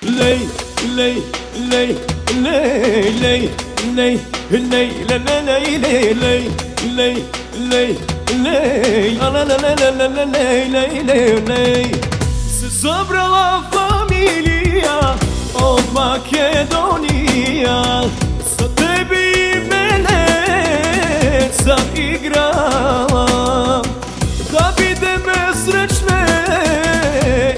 lej, lej, lej, lej, lej, lej, lej, lej, lej, lej, lej, lej, lej, la la la la la la lej, lej, lej, lej. Se sabrala familija od Makedonija, za tebi i mene zaigrala, da budeme srećne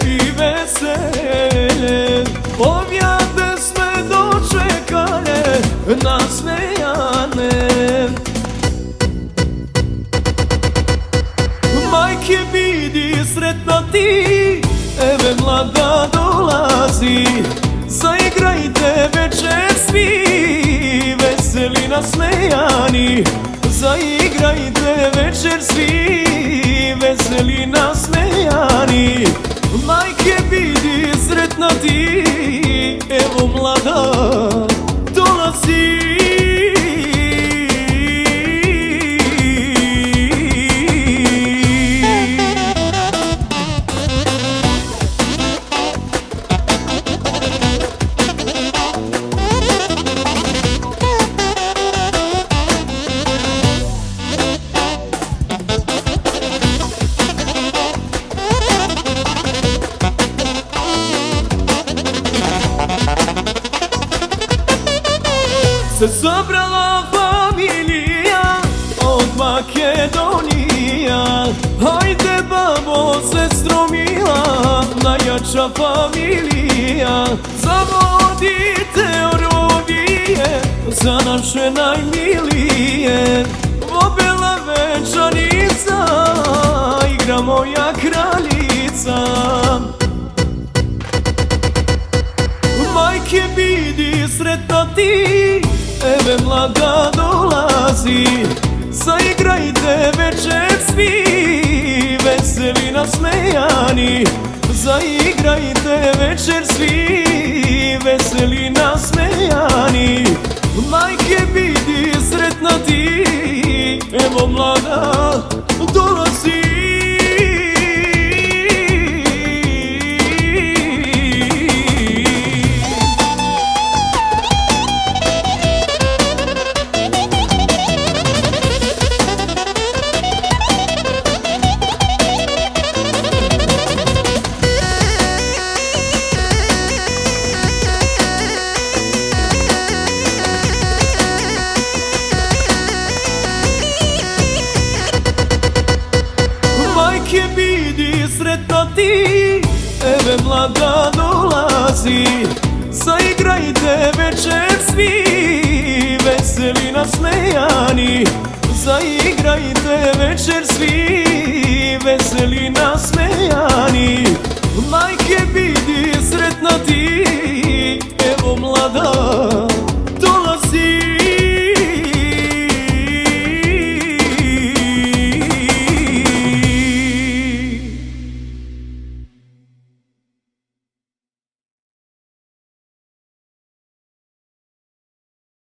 i vesele. Povijade sme dočekale nasmejane. Majke, bidi sretna ti, eve mlada dolazi. Zaigrajte večer svi, veseli nasmejani. Zaigrajte večer svi, veseli nasmejani. Majke, bidi sretna ti, evo mlada dolazi. Se sabrala familija od Makedonija. Hajde babo, sestro mila, najjača familija. Zavodite orodije za naše najmilije. Vobela večanica, igra moja kraljica. Majke, bidi sretna ti, eve mlada dolazi. Zaigrajte večer svi, veseli nasmejani. Zaigrajte večer svi, veseli nasmejani. Majke, bidi sretna ti, evo mlada dolazi. Majke, bidi sretna ti, eve mlada dolazi. Zaigrajte večer svi, veseli nasmejani. Zaigrajte večer svi, veseli nasmejani. Majke, bidi sretna ti,